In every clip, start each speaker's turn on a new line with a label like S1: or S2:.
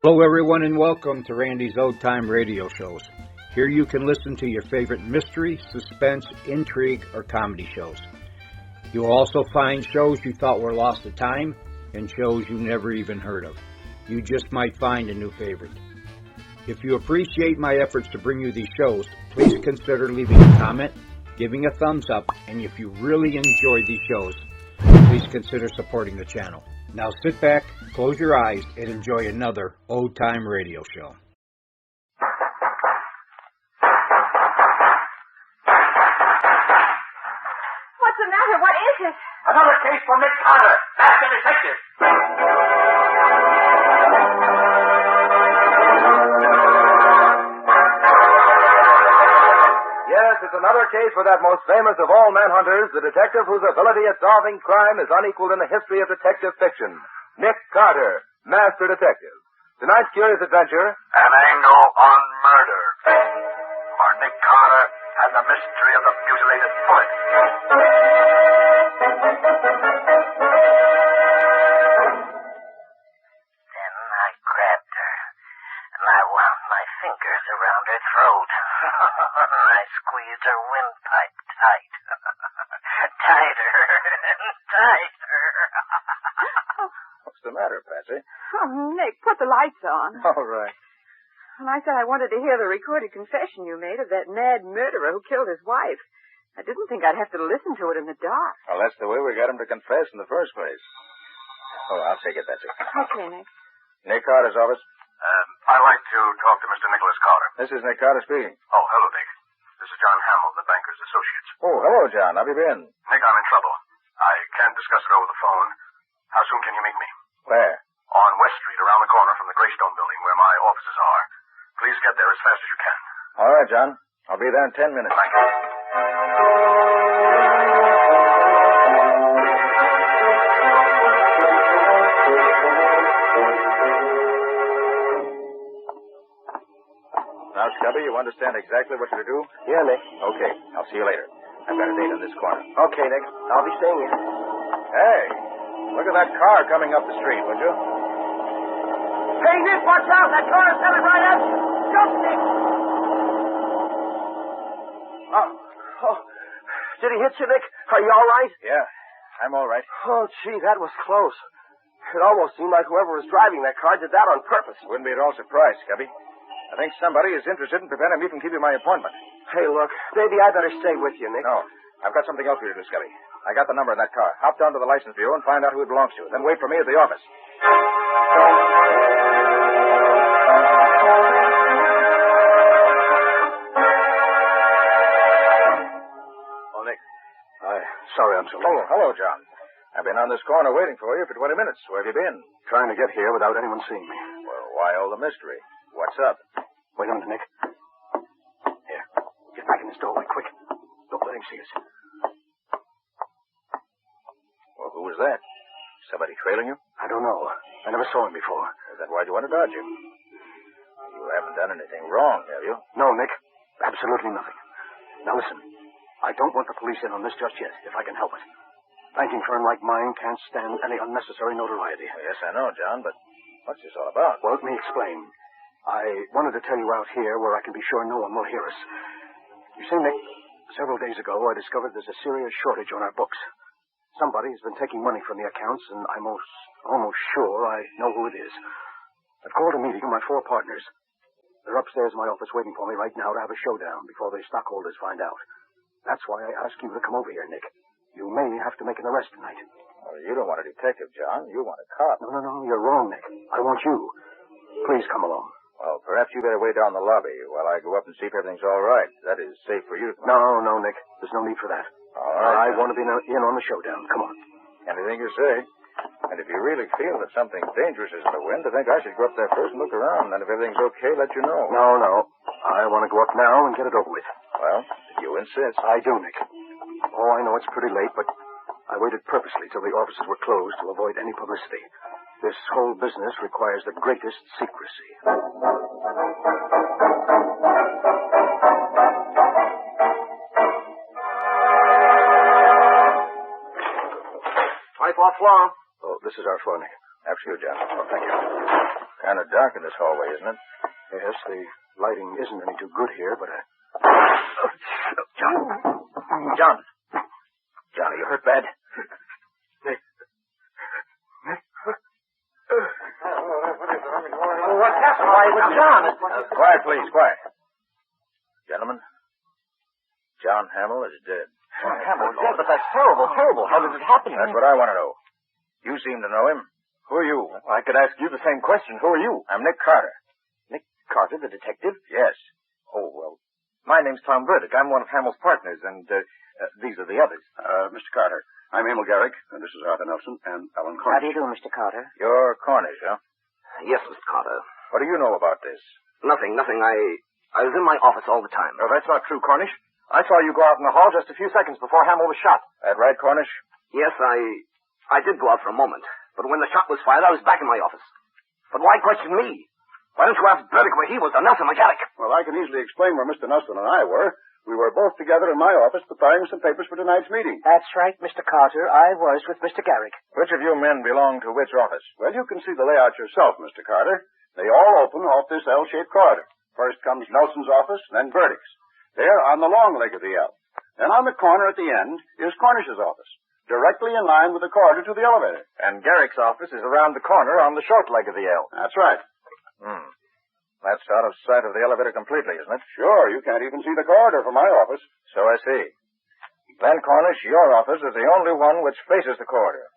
S1: Hello, everyone, and welcome to Randy's Old Time Radio Shows. Here you can listen to your favorite mystery, suspense, intrigue, or comedy shows. You'll also find shows you thought were lost to time and shows you never even heard of. You just might find a new favorite. If you appreciate my efforts to bring you these shows, please consider leaving a comment, giving a thumbs up, and if you really enjoy these shows, please consider supporting the channel. Now sit back, close your eyes, and enjoy another Old Time Radio Show.
S2: What's the matter? What is it?
S3: Another case for Nick Carter. That's the detective.
S4: Yes, it's another case for that most famous of all manhunters, the detective whose ability at solving crime is unequaled in the history of detective fiction. Nick Carter, Master Detective. Tonight's curious adventure...
S3: An angle on murder. For Nick Carter and the mystery of the mutilated foot.
S5: Then I grabbed her, and I wound my fingers around her throat. I squeezed her windpipe tight. Tighter and tighter.
S4: What's the matter, Patsy?
S2: Oh, Nick, put the lights on.
S4: All right.
S2: And I said I wanted to hear the recorded confession you made of that mad murderer who killed his wife. I didn't think I'd have to listen to it in the dark.
S4: Well, that's the way we got him to confess in the first place. Oh, I'll take it, Patsy.
S2: Okay, Nick.
S4: Nick Carter's office.
S3: I'd like to talk to Mr. Nicholas Carter.
S4: This is Nick Carter speaking.
S3: Oh, hello, Nick. This is John Hamill, the banker's associates.
S4: Oh, hello, John. How have you been?
S3: Nick, I'm in trouble. I can't discuss it over the phone. How soon can you meet me?
S4: Where?
S3: On West Street, around the corner from the Greystone building where my offices are. Please get there as fast as you can.
S4: All right, John. I'll be there in 10 minutes.
S3: Thank you.
S4: Now, Scubby, you understand exactly what you're to do?
S6: Yeah, Nick.
S4: Okay. I'll see you later. I've got a date in this corner.
S6: Okay, Nick. I'll be staying here.
S4: Hey, look at that car coming up the street, would you?
S6: Hey, Nick, watch out! That car is headed right at you! Jump, Nick! Oh, did he hit you, Nick? Are you all right?
S4: Yeah, I'm all right.
S6: Oh, gee, that was close. It almost seemed like whoever was driving that car did that on purpose.
S4: Wouldn't be at all surprised, Scubby. I think somebody is interested in preventing me from keeping my appointment.
S6: Hey, look, maybe I better stay with you, Nick.
S4: No, I've got something else for you to do, Scubby. I got the number of that car. Hop down to the license bureau and find out who it belongs to. Then wait for me at the office.
S6: Oh, Nick. Sorry I'm so late.
S4: Oh, hello, John. I've been on this corner waiting for you for 20 minutes. Where have you been?
S6: Trying to get here without anyone seeing me.
S4: Well, why all the mystery? What's up?
S6: Wait a minute, Nick. Here, get back in this doorway, quick. Don't let him see us.
S4: Well, who was that? Somebody trailing you?
S6: I don't know. I never saw him before.
S4: Then why'd you want to dodge him? You haven't done anything wrong, have you?
S6: No, Nick. Absolutely nothing. Now listen. I don't want the police in on this just yet, if I can help it. Banking firm like mine can't stand any unnecessary notoriety.
S4: Well, yes, I know, John, but what's this all about?
S6: Well, let me explain. I wanted to tell you out here where I can be sure no one will hear us. You see, Nick, several days ago I discovered there's a serious shortage on our books. Somebody has been taking money from the accounts, and I'm almost sure I know who it is. I've called a meeting of my 4 partners. They're upstairs in my office waiting for me right now to have a showdown before the stockholders find out. That's why I asked you to come over here, Nick. You may have to make an arrest tonight.
S4: Well, you don't want a detective, John. You want a cop.
S6: No, you're wrong, Nick. I want you. Please come along.
S4: Well, perhaps you better wait down the lobby while I go up and see if everything's all right. That is safe for you.
S6: No, Nick. There's no need for that.
S4: All right.
S6: I want to be in on the showdown. Come on.
S4: Anything you say. And if you really feel that something dangerous is in the wind, I think I should go up there first and look around. And if everything's okay, let you know.
S6: No. I want to go up now and get it over with.
S4: Well, if you insist.
S6: I do, Nick. Oh, I know it's pretty late, but I waited purposely till the offices were closed to avoid any publicity. This whole business requires the greatest secrecy.
S4: Pipe off floor.
S6: Oh, this is our floor, Nick.
S4: After you, John.
S6: Oh, thank you.
S7: Kind of dark in this hallway, isn't it?
S6: Yes, the lighting isn't any too good here, but...
S7: John, are you hurt bad?
S6: What's happened? Why, it was John.
S7: Quiet, please, quiet. Gentlemen, John Hamill is dead.
S6: Hamill dead, but that's terrible. How did it happen?
S7: That's what I want to know. You seem to know him. Who are you?
S6: Well, I could ask you the same question. Who are you?
S7: I'm Nick Carter.
S6: Nick Carter, the detective?
S7: Yes.
S6: Oh, well, my name's Tom Burdick. I'm one of Hamill's partners, and these are the others.
S8: Mr. Carter, I'm Emil Garrick, and this is Arthur Nelson and Alan Cornish.
S9: How do you do, Mr. Carter?
S7: You're Cornish, huh?
S9: Yes, Mr. Carter.
S7: What do you know about this?
S9: Nothing. I was in my office all the time.
S6: No, that's not true, Cornish. I saw you go out in the hall just a few seconds before Hamill was shot.
S7: That right, Cornish?
S9: Yes, I did go out for a moment. But when the shot was fired, I was back in my office. But why question me? Why don't you ask Burdick where he was, or Nelson McGarrick?
S8: Well, I can easily explain where Mr. Nelson and I were. We were both together in my office preparing some papers for tonight's meeting.
S9: That's right, Mr. Carter. I was with Mr. Garrick.
S7: Which of you men belong to which office?
S8: Well, you can see the layout yourself, Mr. Carter. They all open off this L-shaped corridor. First comes Nelson's office, then Burdick's. They're on the long leg of the L. Then on the corner at the end is Cornish's office, directly in line with the corridor to the elevator.
S6: And Garrick's office is around the corner on the short leg of the L.
S8: That's right.
S7: That's out of sight of the elevator completely, isn't it?
S8: Sure, you can't even see the corridor from my office.
S7: So I see. Then, Cornish, your office is the only one which faces the corridor.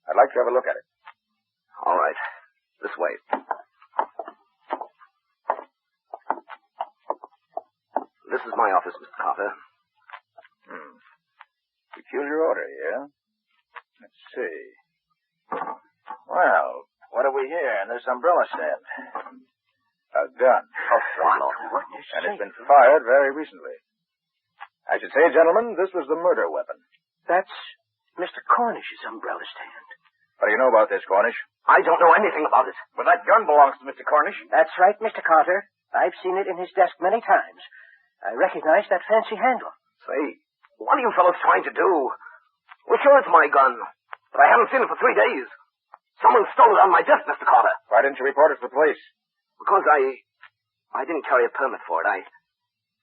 S7: I'd like to have a look at it.
S9: All right. This way. This is my office, Mr. Carter.
S7: Peculiar order, yeah? Let's see. Well, what have we here in this umbrella stand? A gun. And it's been fired very recently. I should say, gentlemen, this was the murder weapon.
S9: That's Mr. Cornish's umbrella stand.
S7: What do you know about this, Cornish?
S9: I don't know anything about it.
S6: Well, that gun belongs to Mr. Cornish.
S9: That's right, Mr. Carter. I've seen it in his desk many times. I recognize that fancy handle.
S2: Say, what are you fellows trying to do? Well, sure, it's my gun, but I haven't seen it for 3 days. Someone stole it on my desk, Mr. Carter.
S7: Why didn't you report it to the police?
S2: Because I didn't carry a permit for it. I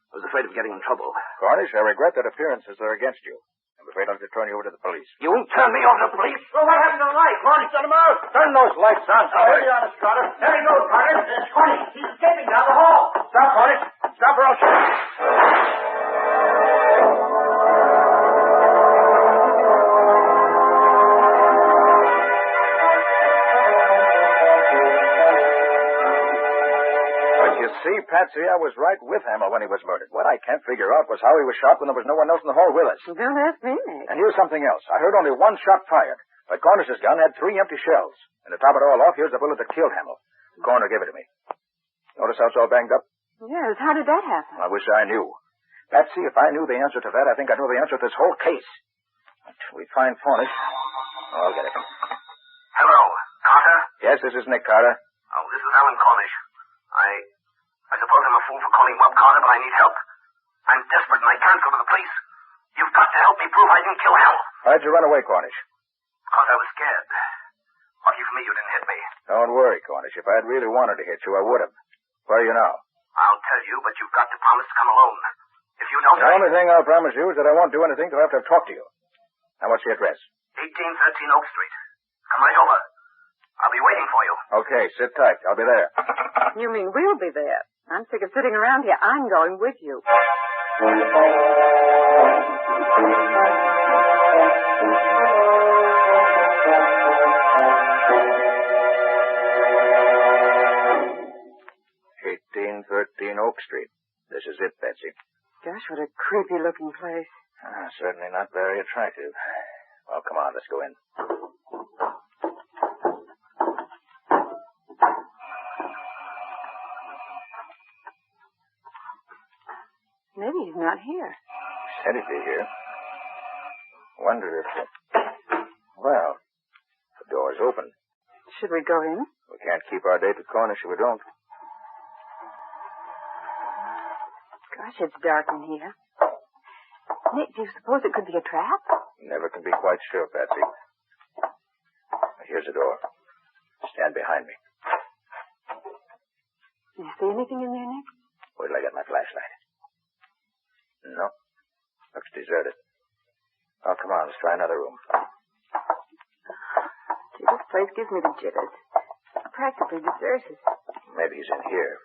S2: was afraid of getting in trouble.
S7: Cornish, I regret that appearances are against you. I'm afraid I'll have to turn you over to the police.
S2: You won't turn me over to the police?
S6: Well, what happened to the light? Cornish, turn them out. Turn those lights on. I'll be honest, Carter. There he goes, Carter. It's Cornish. He's escaping down the hall. Stop, Cornish. Stop or I'll shoot.
S7: 'See, Patsy, I was right with Hamill when he was murdered. What I can't figure out was how he was shot when there was no one else in the hall with us.
S10: Don't ask me, Nick.
S7: And here's something else. I heard only one shot fired, but Cornish's gun had 3 empty shells. And to top it all off, here's the bullet that killed Hamill. Corner gave it to me. Notice how it's all banged up?
S10: Yes, how did that happen?
S7: I wish I knew. Patsy, if I knew the answer to that, I think I know the answer to this whole case. We find Cornish. Oh, I'll get it.
S2: Hello, Carter?
S7: Yes, this is Nick Carter.
S2: Oh, this is Alan Cornish. I suppose I'm a fool for calling you up, Carter, but I need help. I'm desperate and I can't go to the police. You've got to help me prove I didn't kill Hal.
S7: Why'd you run away, Cornish?
S2: Because I was scared. Lucky for me you didn't hit me.
S7: Don't worry, Cornish. If I'd really wanted to hit you, I would have. Where are you now?
S2: I'll tell you, but you've got to promise to come alone. If you don't...
S7: The only thing I'll promise you is that I won't do anything till after I've talked to you. Now, what's the address?
S2: 1813 Oak Street. Come right over. I'll be waiting for you.
S7: Okay, sit tight. I'll be there.
S10: You mean we'll be there? I'm sick of sitting around here. I'm going with you.
S7: Oak Street. This is it, Betsy.
S10: Gosh, what a creepy-looking place.
S7: Certainly not very attractive. Well, come on, let's go in.
S10: Maybe he's not here.
S7: Said he'd be here. Wonder if... Well, the door's open.
S10: Should we go in?
S7: We can't keep our date with Cornish if we don't.
S10: Gosh, it's dark in here. Nick, do you suppose it could be a trap?
S7: Never can be quite sure, Patsy. Here's the door. Stand behind me.
S10: You see anything in there, Nick?
S7: Wait till I get my flashlight. No. Looks deserted. Oh, come on. Let's try another room.
S10: Gee, this place gives me the jitters. Practically deserted.
S7: Maybe he's in here.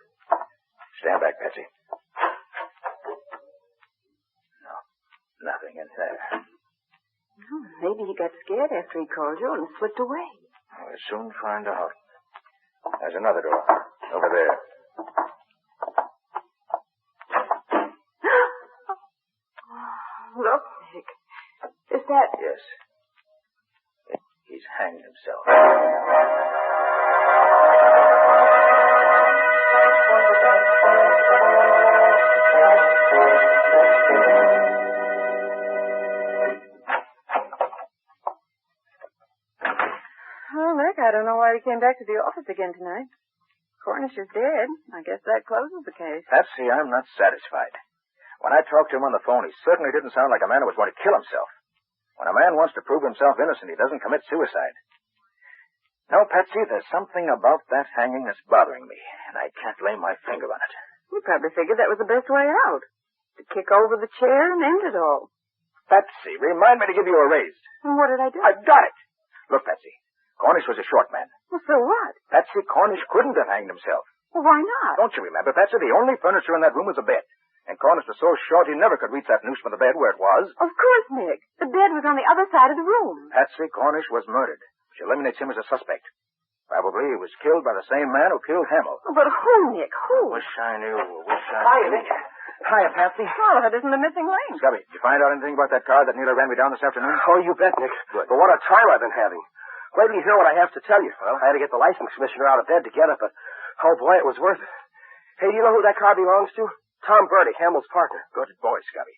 S7: Stand back, Patsy. No. Nothing in there.
S10: Oh, maybe he got scared after he called you and slipped away.
S7: We'll soon find out. There's another door. Over there.
S10: Look, Nick. Is that...
S7: Yes. He's hanged himself.
S10: Well, Nick, I don't know why he came back to the office again tonight. Cornish is dead. I guess that closes the case.
S7: Patsy, I'm not satisfied. When I talked to him on the phone, he certainly didn't sound like a man who was going to kill himself. When a man wants to prove himself innocent, he doesn't commit suicide. No, Patsy, there's something about that hanging that's bothering me, and I can't lay my finger on it.
S10: You probably figured that was the best way out. To kick over the chair and end it all.
S7: Patsy, remind me to give you a raise.
S10: And what did I do?
S7: I've got it. Look, Patsy, Cornish was a short man.
S10: Well, so what?
S7: Patsy, Cornish couldn't have hanged himself.
S10: Well, why not?
S7: Don't you remember, Patsy, the only furniture in that room was a bed. And Cornish was so short he never could reach that noose from the bed where it was.
S10: Of course, Nick. The bed was on the other side of the room.
S7: Patsy, Cornish was murdered, which eliminates him as a suspect. Probably he was killed by the same man who killed Hamill.
S10: Oh, but who, Nick? Who?
S7: Wish I knew.
S6: Hiya, Nick. Hiya, Patsy.
S10: Oh, that isn't the missing link.
S7: Scubby, did you find out anything about that car that nearly ran me down this afternoon?
S6: Oh, you bet, Nick.
S7: Good.
S6: But what a time I've been having. Wait till you hear what I have to tell you. Well, I had to get the license commissioner out of bed to get it, but, oh, boy, it was worth it. Hey, do you know who that car belongs to? Tom Burdick, Hamill's partner.
S7: Good boy, Scubby.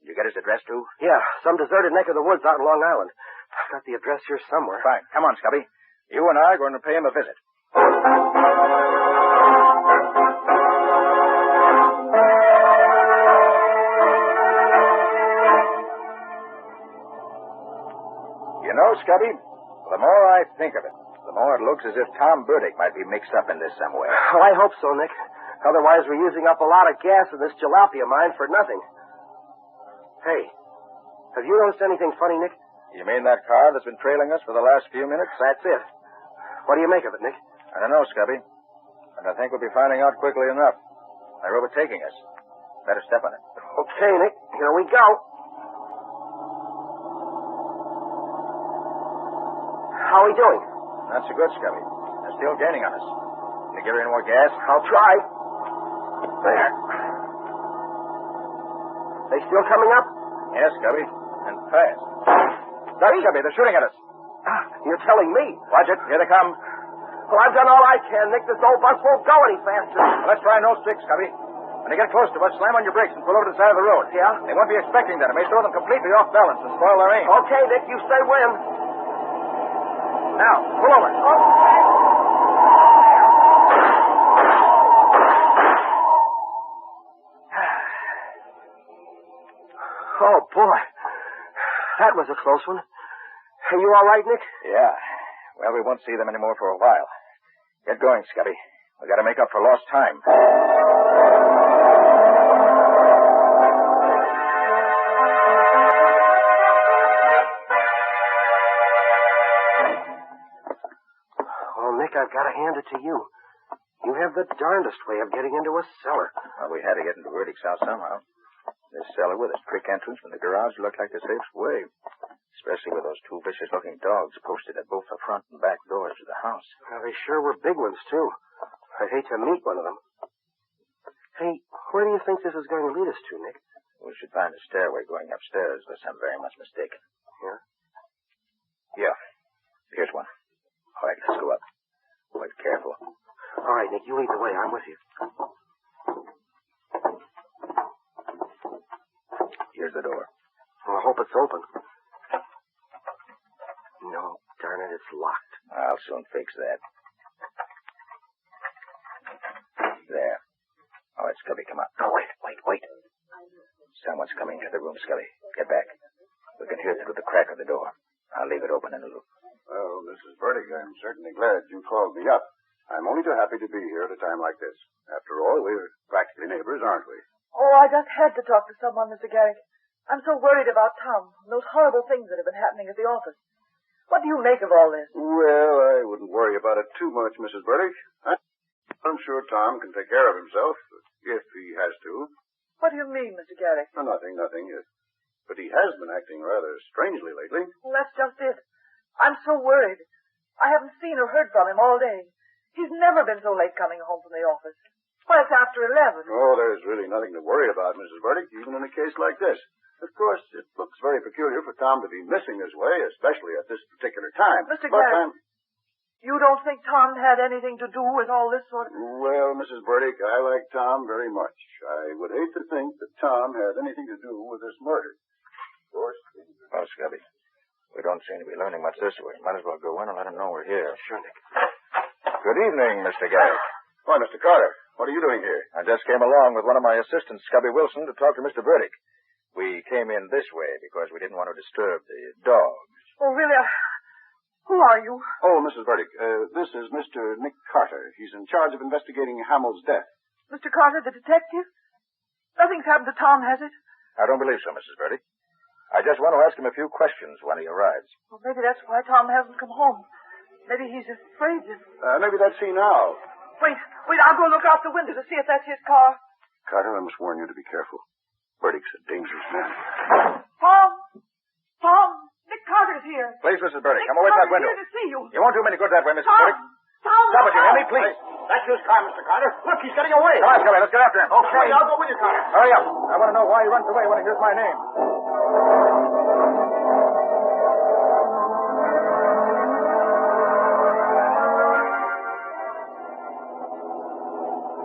S7: Did you get his address, too?
S6: Yeah, some deserted neck of the woods out in Long Island. I've got the address here somewhere.
S7: Fine. Come on, Scubby. You and I are going to pay him a visit. You know, Scubby, the more I think of it, the more it looks as if Tom Burdick might be mixed up in this somewhere.
S6: Oh, I hope so, Nick. Otherwise, we're using up a lot of gas in this jalopy of mine for nothing. Hey, have you noticed anything funny, Nick?
S7: You mean that car that's been trailing us for the last few minutes?
S6: That's it. What do you make of it, Nick?
S7: I don't know, Scubby. But I think we'll be finding out quickly enough. They're overtaking us. Better step on it.
S6: Okay, Nick. Here we go. How are we doing?
S7: Not so good, Scubby. They're still gaining on us. Can you give her any more gas?
S6: I'll try. There. They still coming up?
S7: Yes, Scubby. And fast. Stop, Scubby. They're shooting at us.
S6: You're telling me.
S7: Watch it. Here they come.
S6: Well, I've done all I can, Nick. This old bus won't go any faster.
S7: Well, let's try no sticks, Scubby. When they get close to us, slam on your brakes and pull over to the side of the road.
S6: Yeah?
S7: They won't be expecting that. It may throw them completely off balance and spoil their aim.
S6: Okay, Nick. You say when.
S7: Now, pull over.
S6: Okay. Oh, boy. That was a close one. Are you all right, Nick?
S7: Yeah. Well, we won't see them anymore for a while. Get going, Scubby. We got to make up for lost time.
S6: Well, Nick, I've got to hand it to you. You have the darndest way of getting into a cellar.
S7: Well, we had to get into Burdick's house somehow. This cellar with its trick entrance from the garage looked like the safest way. Especially with those two vicious-looking dogs posted at both the front and back doors of the house.
S6: Well, they sure were big ones, too. I'd hate to meet one of them. Hey, where do you think this is going to lead us to, Nick?
S7: We should find a stairway going upstairs, unless I'm very much mistaken.
S6: Yeah?
S7: Yeah. Here's one. All right, let's go up. Wait, careful.
S6: All right, Nick, you lead the way. I'm with you.
S7: Here's the door.
S6: Well, I hope it's open. No, darn it, it's locked.
S7: I'll soon fix that. There. All right, Scubby, come on.
S6: Oh, wait.
S7: Someone's coming into the room, Scubby. Get back. We can hear through the crack of the door. I'll leave it open in a little.
S8: Well, Mrs. Burdick, I'm certainly glad you called me up. I'm only too happy to be here at a time like this. After all, we're practically neighbors, aren't we?
S11: Oh, I just had to talk to someone, Mr. Garrick. I'm so worried about Tom and those horrible things that have been happening at the office. What do you make of all this?
S8: Well, I wouldn't worry about it too much, Mrs. Burdick. I'm sure Tom can take care of himself, if he has to.
S11: What do you mean, Mr. Garrick?
S8: Oh, nothing. But he has been acting rather strangely lately.
S11: Well, that's just it. I'm so worried. I haven't seen or heard from him all day. He's never been so late coming home from the office. Well, it's after 11.
S8: Oh, there's really nothing to worry about, Mrs. Burdick, even in a case like this. Of course, it looks very peculiar for Tom to be missing this way, especially at this particular time.
S11: Mr. Garrick, you don't think Tom had anything to do with all this sort of...
S8: Well, Mrs. Burdick, I like Tom very much. I would hate to think that Tom had anything to do with this murder. Of course.
S7: Well, Scubby, we don't seem to be learning much this way. Might as well go in and let him know we're here.
S6: Sure, Nick.
S7: Good evening, Mr. Garrick.
S8: Why, Mr. Carter, what are you doing here?
S7: I just came along with one of my assistants, Scubby Wilson, to talk to Mr. Burdick. We came in this way because we didn't want to disturb the dogs.
S11: Oh, really? Who are you?
S8: Oh, Mrs. Burdick, this is Mr. Nick Carter. He's in charge of investigating Hamill's death.
S11: Mr. Carter, the detective? Nothing's happened to Tom, has it?
S7: I don't believe so, Mrs. Burdick. I just want to ask him a few questions when he arrives.
S11: Well, maybe that's why Tom hasn't come home. Maybe he's afraid to...
S8: Maybe that's he now.
S11: Wait, I'll go look out the window to see if that's his car.
S8: Carter, I must warn you to be careful. Burdick's a dangerous man.
S11: Tom, Nick Carter's here.
S7: Please, Mrs. Burdick,
S11: Nick
S7: come away from that
S11: Carter's
S7: window.
S11: Here to see you.
S7: You won't do me any good that way, Mrs.
S11: Tom,
S7: Burdick. Stop it, you hear me, please.
S8: That's his car, Mr. Carter. Look, he's getting away.
S7: Come on, Scubby, let's get after him.
S8: Okay, I'll go with you, Carter.
S7: Hurry up. I want to know why he runs away when he hears my name.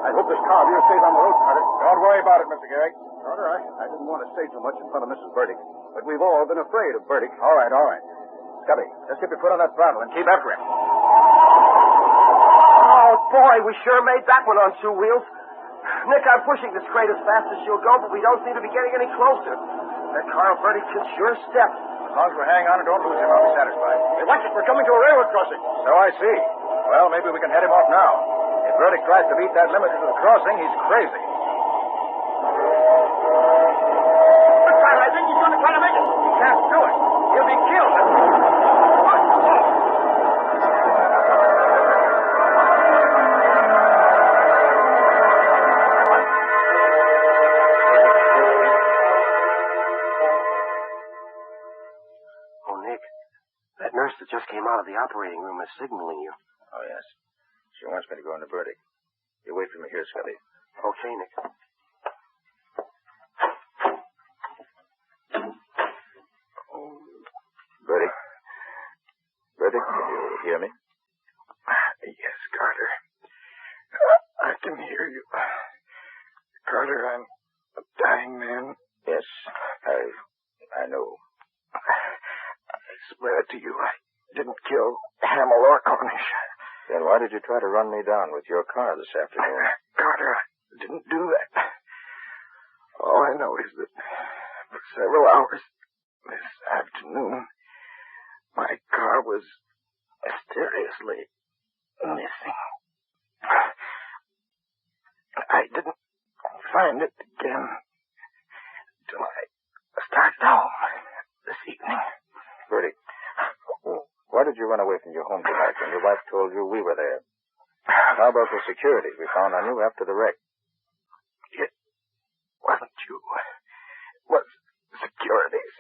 S8: I hope this car of yours stays on the road, Carter.
S7: Don't worry about it, Mr. Garrick.
S8: Carter, I didn't want to say too much in front of Mrs. Burdick, but we've all been afraid of Burdick.
S7: All right. Scubby, just keep your foot on that throttle and keep after him.
S9: Oh, boy, we sure made that one on two wheels. Nick, I'm pushing this crate as fast as she'll go, but we don't seem to be getting any closer. That car of Burdick should sure step.
S7: As long as we hang on and don't lose him, I'll be satisfied.
S8: Hey, watch it. We're coming to a railroad crossing.
S7: So I see. Well, maybe we can head him off now. If Burdick tries to beat that limit to the crossing, he's crazy.
S8: Look, Carter, I think he's going to try to make it.
S7: He can't do it. He'll be killed.
S9: Oh, Nick, that nurse that just came out of the operating room is signaling you.
S7: Oh, yes. She wants me to go into Burdick. You wait for me here, Scubby.
S9: Okay, Nick.
S7: Burdick, can you hear me?
S6: Yes, Carter. I can hear you. Carter, I'm a dying man.
S7: Yes, I know.
S6: I swear to you, I didn't kill Hamill or Cornish.
S7: Then why did you try to run me down with your car this afternoon?
S6: Carter, I didn't do that. All I know is that for several hours this afternoon, my car was mysteriously missing. I didn't find it again till I started home this evening.
S7: Burdick, why did you run away from your home tonight when your wife told you we were there? How about the security we found on you after the wreck?
S6: It wasn't you. It was securities.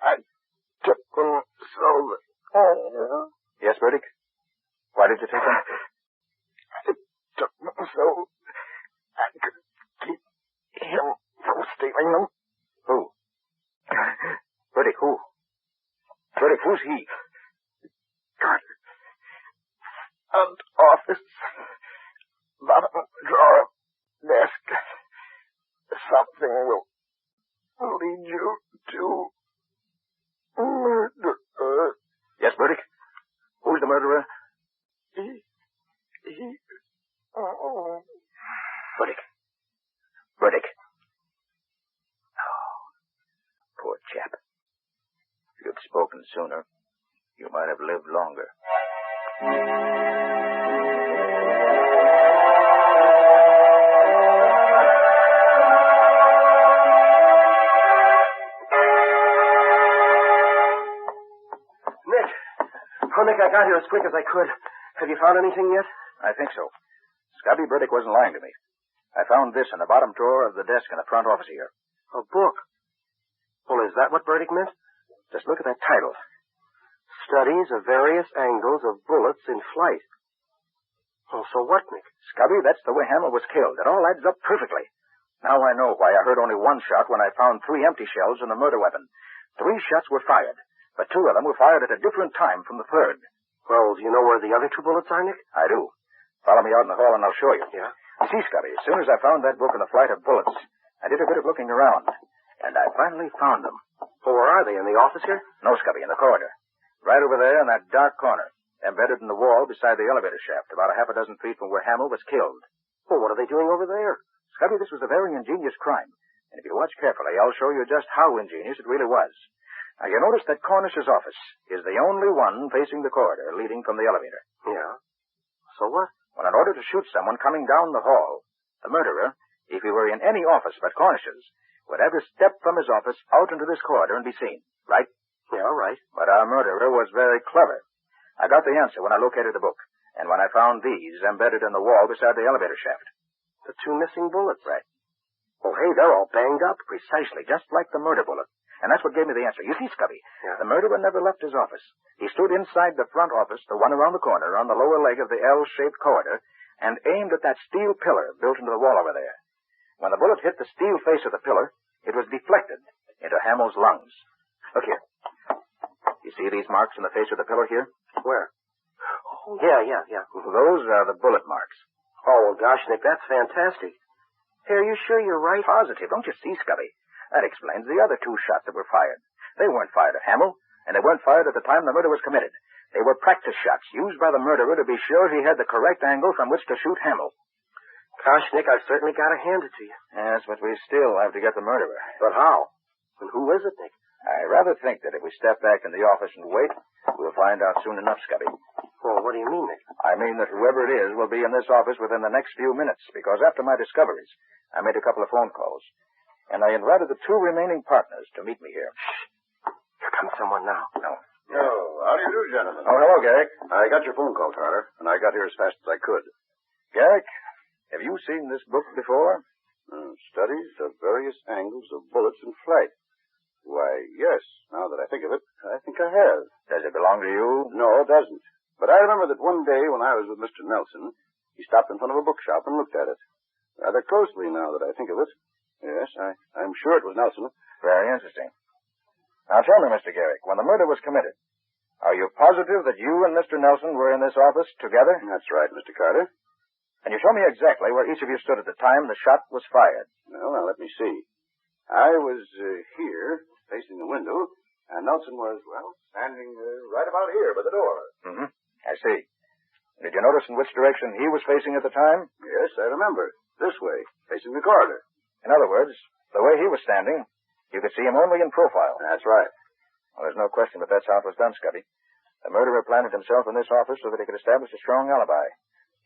S6: I took them so that...
S7: Yes, Burdick? Why did you take them?
S6: I took them so I could keep him from stealing them.
S7: Who? Burdick, who? Burdick, who's he?
S6: Carter. Front office. Bottom drawer. Desk. Something will lead you to murder.
S7: Yes, Burdick? Who's the murderer? Burdick. Oh, poor chap. If you'd spoken sooner, you might have lived longer.
S9: I got here as quick as I could. Have you found anything yet?
S7: I think so. Scubby Burdick wasn't lying to me. I found this in the bottom drawer of the desk in the front office here.
S9: A book. Well, is that what Burdick meant?
S7: Just look at that title.
S9: Studies of various angles of bullets in flight. Oh, so what, Nick?
S7: Scubby, that's the way Hamill was killed. It all adds up perfectly. Now I know why I heard only one shot when I found 3 empty shells in the murder weapon. 3 shots were fired, but 2 of them were fired at a different time from the third.
S9: Well, do you know where the other 2 bullets are, Nick?
S7: I do. Follow me out in the hall and I'll show you.
S9: Yeah?
S7: You see, Scubby, as soon as I found that book in the flight of bullets, I did a bit of looking around, and I finally found them.
S9: Well, where are they? In the office here?
S7: No, Scubby, in the corridor. Right over there in that dark corner, embedded in the wall beside the elevator shaft, about 6 feet from where Hamill was killed.
S9: Well, what are they doing over there?
S7: Scubby, this was a very ingenious crime. And if you watch carefully, I'll show you just how ingenious it really was. Now, you notice that Cornish's office is the only one facing the corridor leading from the elevator.
S9: Yeah. So what?
S7: Well, in order to shoot someone coming down the hall, the murderer, if he were in any office but Cornish's, would have to step from his office out into this corridor and be seen. Right?
S9: Yeah, right.
S7: But our murderer was very clever. I got the answer when I located the book, and when I found these embedded in the wall beside the elevator shaft.
S9: The 2 missing bullets.
S7: Right.
S9: Oh, hey, they're all banged up.
S7: Precisely, just like the murder bullet. And that's what gave me the answer. You see, Scubby,
S9: Yeah.
S7: The murderer never left his office. He stood inside the front office, the one around the corner, on the lower leg of the L-shaped corridor, and aimed at that steel pillar built into the wall over there. When the bullet hit the steel face of the pillar, it was deflected into Hamill's lungs. Look here. You see these marks in the face of the pillar here?
S9: Where? Oh, yeah.
S7: Those are the bullet marks.
S9: Oh, well, gosh, Nick, that's fantastic. Hey, are you sure you're right?
S7: Positive. Don't you see, Scubby? That explains the other 2 shots that were fired. They weren't fired at Hamill, and they weren't fired at the time the murder was committed. They were practice shots used by the murderer to be sure he had the correct angle from which to shoot Hamill.
S9: Gosh, Nick, I've certainly got to hand it to you.
S7: Yes, but we still have to get the murderer.
S9: But how? And who is it, Nick?
S7: I rather think that if we step back in the office and wait, we'll find out soon enough, Scubby.
S9: Well, what do you mean, Nick?
S7: I mean that whoever it is will be in this office within the next few minutes, because after my discoveries, I made a couple of phone calls, and I invited the 2 remaining partners to meet me here.
S9: Shh. Here comes someone now.
S7: No.
S8: Oh, how do you do, gentlemen?
S7: Oh, hello, Garrick.
S8: I got your phone call, Carter, and I got here as fast as I could.
S7: Garrick, have you seen this book before?
S8: Studies of various angles of bullets in flight. Why, yes. Now that I think of it, I think I have.
S7: Does it belong to you?
S8: No, it doesn't. But I remember that one day when I was with Mr. Nelson, he stopped in front of a bookshop and looked at it. Rather closely now that I think of it. Yes, I'm sure it was Nelson.
S7: Very interesting. Now tell me, Mr. Garrick, when the murder was committed, are you positive that you and Mr. Nelson were in this office together?
S8: That's right, Mr. Carter.
S7: Can you show me exactly where each of you stood at the time the shot was fired?
S8: Well, now let me see. I was here, facing the window, and Nelson was, standing right about here by the door.
S7: Mm-hmm. I see. Did you notice in which direction he was facing at the time?
S8: Yes, I remember. This way, facing the corridor.
S7: In other words, the way he was standing, you could see him only in profile.
S8: That's right.
S7: Well, there's no question but that's how it was done, Scubby. The murderer planted himself in this office so that he could establish a strong alibi.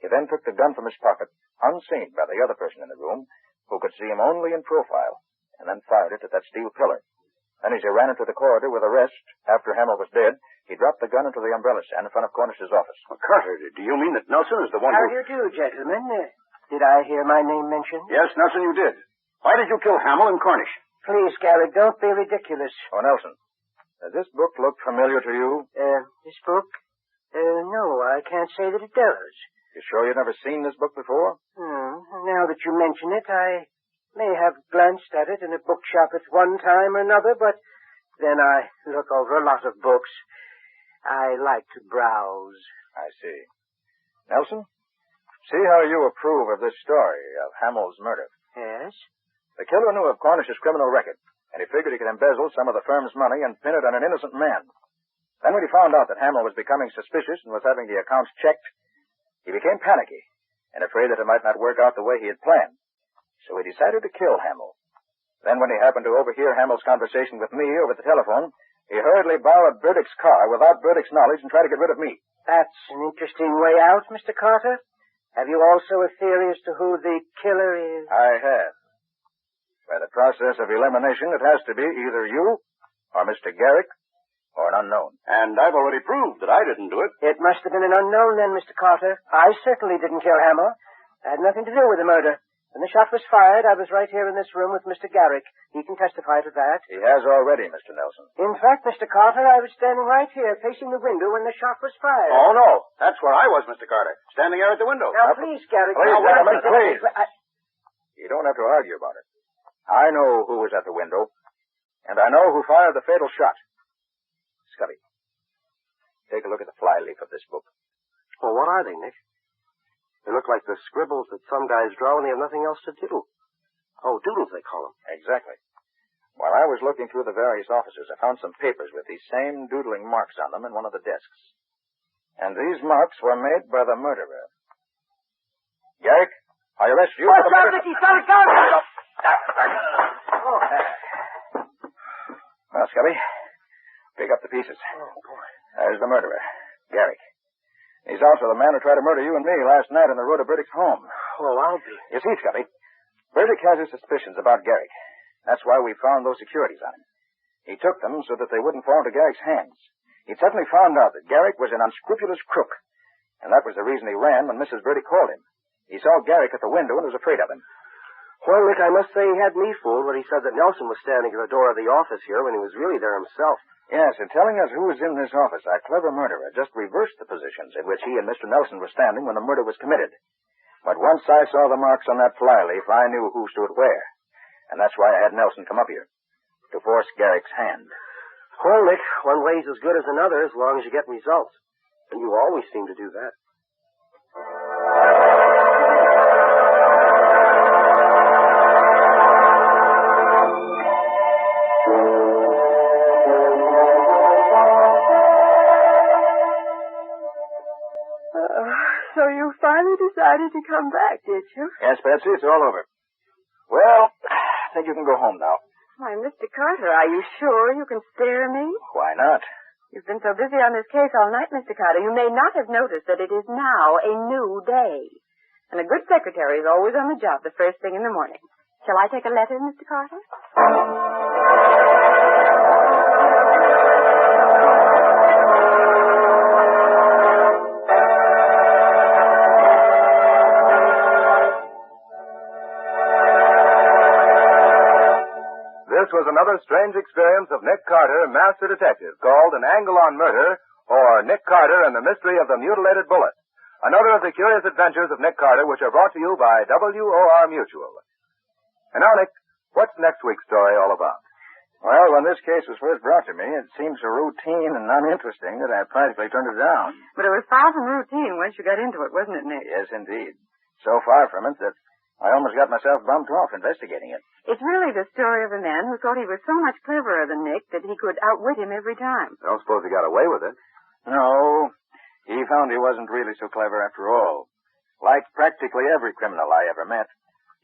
S7: He then took the gun from his pocket, unseen by the other person in the room, who could see him only in profile, and then fired it at that steel pillar. Then as he ran into the corridor with the rest, after Hamill was dead, he dropped the gun into the umbrella stand in front of Cornish's office.
S8: Well, Carter, do you mean that Nelson is the one
S9: How do you do, gentlemen? Did I hear my name mentioned?
S8: Yes, Nelson, you did. Why did you kill Hamill and Cornish?
S9: Please, Garrick, don't be ridiculous.
S7: Oh, Nelson, does this book look familiar to you?
S9: This book? No, I can't say that it does.
S7: You sure you've never seen this book before?
S9: Now that you mention it, I may have glanced at it in a bookshop at one time or another, but then I look over a lot of books. I like to browse.
S7: I see. Nelson, see how you approve of this story of Hamill's murder.
S9: Yes?
S7: The killer knew of Cornish's criminal record, and he figured he could embezzle some of the firm's money and pin it on an innocent man. Then when he found out that Hamill was becoming suspicious and was having the accounts checked, he became panicky and afraid that it might not work out the way he had planned. So he decided to kill Hamill. Then when he happened to overhear Hamill's conversation with me over the telephone, he hurriedly borrowed Burdick's car without Burdick's knowledge and tried to get rid of me.
S9: That's an interesting way out, Mr. Carter. Have you also a theory as to who the killer is?
S7: I have. By the process of elimination, it has to be either you, or Mr. Garrick, or an unknown.
S8: And I've already proved that I didn't do it.
S9: It must have been an unknown then, Mr. Carter. I certainly didn't kill Hamill. I had nothing to do with the murder. When the shot was fired, I was right here in this room with Mr. Garrick. He can testify to that.
S7: He has already, Mr. Nelson.
S9: In fact, Mr. Carter, I was standing right here facing the window when the shot was fired.
S8: Oh, no. That's where I was, Mr. Carter. Standing there at the window.
S9: Now, please, Garrick.
S7: Please,
S9: now,
S7: gentlemen,
S9: please.
S7: You don't have to argue about it. I know who was at the window, and I know who fired the fatal shot. Scubby, take a look at the flyleaf of this book.
S6: Well, what are they, Nick? They look like the scribbles that some guys draw when they have nothing else to do. Oh, doodles, they call them.
S7: Exactly. While I was looking through the various offices, I found some papers with these same doodling marks on them in one of the desks. And these marks were made by the murderer. Garrick, I arrest you for the murder.
S9: He's got a gun!
S7: Well, Scubby, pick up the pieces.
S6: Oh, boy.
S7: There's the murderer, Garrick. He's also the man who tried to murder you and me last night on the road to Burdick's home.
S6: Oh, I'll be.
S7: You see, Scubby, Burdick has his suspicions about Garrick. That's why we found those securities on him. He took them so that they wouldn't fall into Garrick's hands. He'd suddenly found out that Garrick was an unscrupulous crook, and that was the reason he ran when Mrs. Burdick called him. He saw Garrick at the window and was afraid of him.
S6: Well, Nick, I must say he had me fooled when he said that Nelson was standing at the door of the office here when he was really there himself.
S7: Yes, in telling us who was in this office, our clever murderer just reversed the positions in which he and Mr. Nelson were standing when the murder was committed. But once I saw the marks on that flyleaf, I knew who stood where. And that's why I had Nelson come up here, to force Garrick's hand.
S6: Well, Nick, one way's as good as another as long as you get results. And you always seem to do that.
S10: So you finally decided to come back, did you?
S7: Yes, Patsy, it's all over. Well, I think you can go home now.
S10: Why, Mr. Carter, are you sure you can spare me?
S7: Why not?
S10: You've been so busy on this case all night, Mr. Carter, you may not have noticed that it is now a new day. And a good secretary is always on the job the first thing in the morning. Shall I take a letter, Mr. Carter?
S4: This was another strange experience of Nick Carter, Master Detective, called An Angle on Murder, or Nick Carter and the Mystery of the Mutilated Bullet. Another of the curious adventures of Nick Carter, which are brought to you by WOR Mutual. And now, Nick, what's next week's story all about?
S7: Well, when this case was first brought to me, it seemed so routine and uninteresting that I practically turned it down.
S10: But it was far from routine once you got into it, wasn't it, Nick?
S7: Yes, indeed. So far from it that I almost got myself bumped off investigating it.
S10: It's really the story of a man who thought he was so much cleverer than Nick that he could outwit him every time.
S4: I don't suppose he got away with it.
S7: No, he found he wasn't really so clever after all. Like practically every criminal I ever met,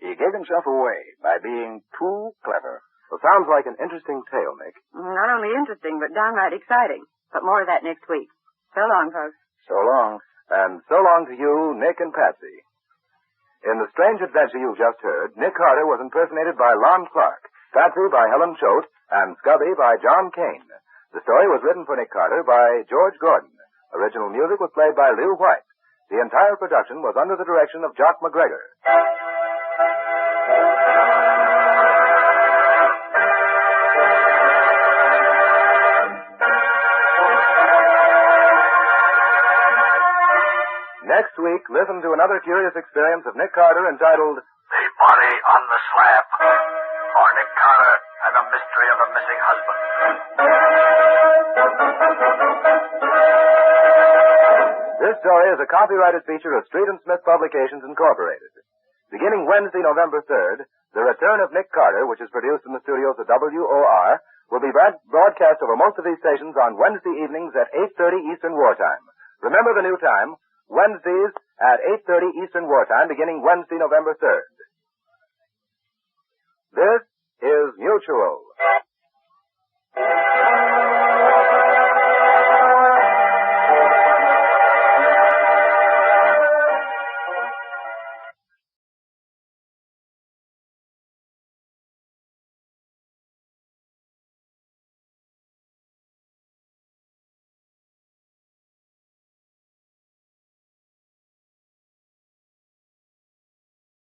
S7: he gave himself away by being too clever.
S4: Well, sounds like an interesting tale, Nick.
S10: Not only interesting, but downright exciting. But more of that next week. So long, folks.
S7: So long.
S4: And so long to you, Nick and Patsy. In the strange adventure you've just heard, Nick Carter was impersonated by Lon Clark, Patsy by Helen Choate, and Scubby by John Kane. The story was written for Nick Carter by George Gordon. Original music was played by Lew White. The entire production was under the direction of Jock McGregor. Next week, listen to another curious experience of Nick Carter entitled
S3: The Body on the Slab, or Nick Carter and the Mystery of the Missing Husband.
S4: This story is a copyrighted feature of Street and Smith Publications, Incorporated. Beginning Wednesday, November 3rd, The Return of Nick Carter, which is produced in the studios of WOR, will be broadcast over most of these stations on Wednesday evenings at 8:30 Eastern Wartime. Remember the new time, Wednesdays at 8:30 Eastern Wartime, beginning Wednesday, November 3rd. This is Mutual.